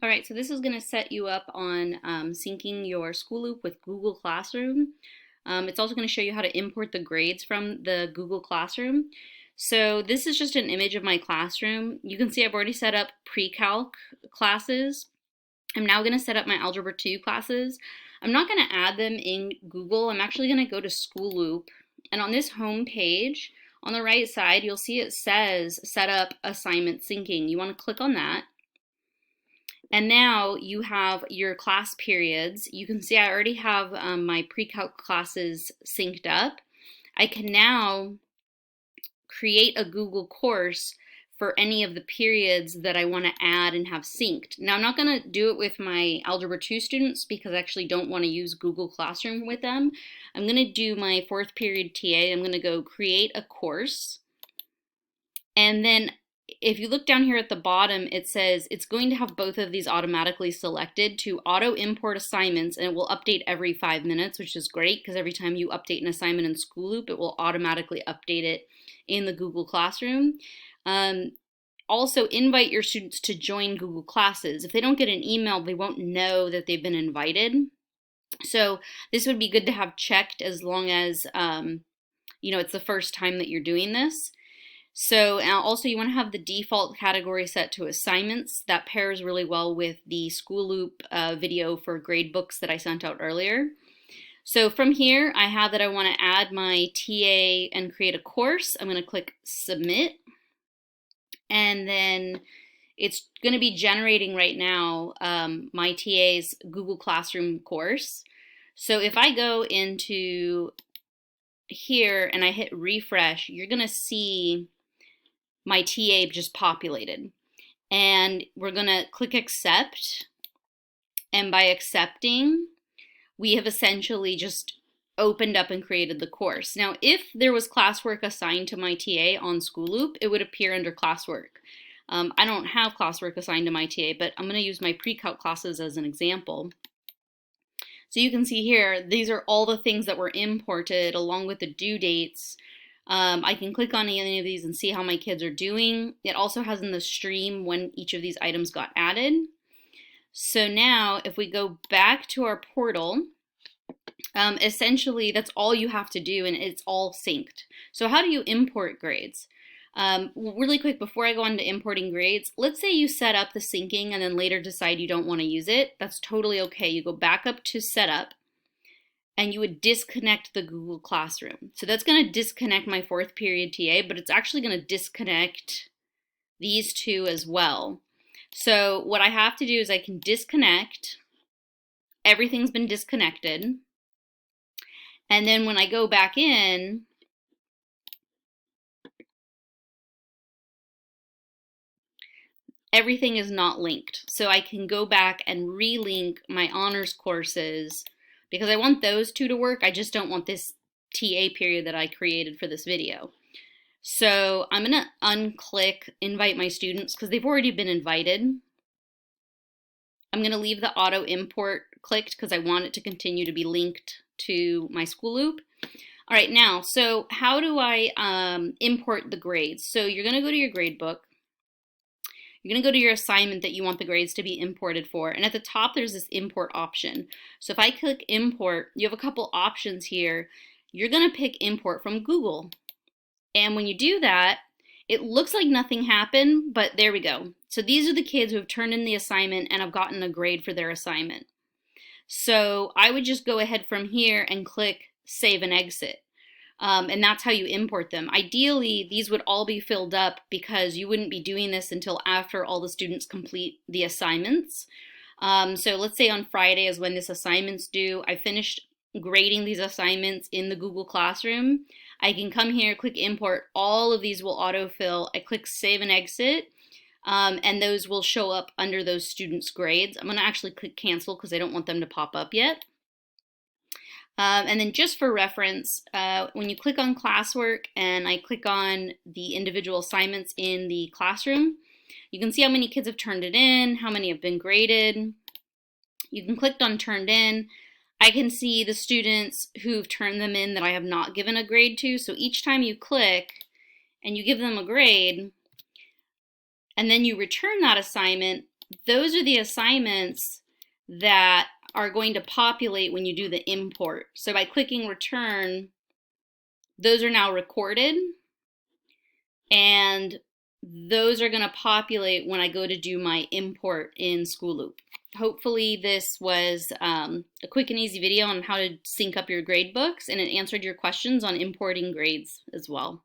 All right, so this is going to set you up on syncing your school loop with Google Classroom. It's also going to show you how to import the grades from the Google Classroom. So this is just an image of my classroom. You can see I've already set up pre-calc classes. I'm now going to set up my Algebra 2 classes. I'm not going to add them in Google. I'm actually going to go to School Loop. And on this home page, on the right side, you'll see it says Set up Assignment Syncing. You want to click on that. And now you have your class periods. You can see I already have my pre-calc classes synced up. I can now create a Google course for any of the periods that I want to add and have synced. Now I'm not going to do it with my Algebra 2 students because I actually don't want to use Google Classroom with them. I'm going to do my fourth period TA. I'm going to go create a course. And then if you look down here at the bottom, it says it's going to have both of these automatically selected to auto import assignments, and it will update every 5 minutes, which is great because every time you update an assignment in School Loop, it will automatically update it in the Google Classroom. Also, invite your students to join Google Classes. If they don't get an email, they won't know that they've been invited. So this would be good to have checked as long as it's the first time that you're doing this. So also you want to have the default category set to assignments. That pairs really well with the School Loop video for grade books that I sent out earlier. So from here, I have that I want to add my TA and create a course. I'm going to click Submit. And then it's going to be generating right now my TA's Google Classroom course. So if I go into here and I hit refresh, you're going to see my TA just populated. And we're going to click accept. And by accepting, we have essentially just opened up and created the course. Now, if there was classwork assigned to my TA on School Loop, it would appear under classwork. I don't have classwork assigned to my TA, but I'm going to use my pre-calc classes as an example. So you can see here, these are all the things that were imported along with the due dates. I can click on any of these and see how my kids are doing. It also has in the stream when each of these items got added. So now if we go back to our portal, essentially that's all you have to do and it's all synced. So how do you import grades? Really quick, before I go on to importing grades, let's say you set up the syncing and then later decide you don't want to use it. That's totally okay. You go back up to setup and you would disconnect the Google Classroom. So that's going to disconnect my fourth period TA, but it's actually going to disconnect these two as well. So what I have to do is I can disconnect. Everything's been disconnected. And then when I go back in, everything is not linked. So I can go back and relink my honors courses because I want those two to work. I just don't want this TA period that I created for this video. So I'm going to unclick invite my students because they've already been invited. I'm going to leave the auto import clicked because I want it to continue to be linked to my School Loop. All right, now, so how do I import the grades? So you're going to go to your grade book. You're going to go to your assignment that you want the grades to be imported for. And at the top, there's this import option. So if I click import, you have a couple options here. You're going to pick import from Google. And when you do that, it looks like nothing happened, but there we go. So these are the kids who have turned in the assignment and have gotten a grade for their assignment. So I would just go ahead from here and click save and exit. And that's how you import them. Ideally, these would all be filled up because you wouldn't be doing this until after all the students complete the assignments. So let's say on Friday is when this assignment's due. I finished grading these assignments in the Google Classroom. I can come here, click import. All of these will autofill. I click save and exit. And those will show up under those students' grades. I'm going to actually click cancel because I don't want them to pop up yet. And then just for reference, when you click on classwork and I click on the individual assignments in the classroom, you can see how many kids have turned it in, how many have been graded. You can click on turned in. I can see the students who've turned them in that I have not given a grade to. So each time you click and you give them a grade, and then you return that assignment, those are the assignments that are going to populate when you do the import. So by clicking return, those are now recorded, and those are going to populate when I go to do my import in Schooloop. Hopefully this was a quick and easy video on how to sync up your grade books, and it answered your questions on importing grades as well.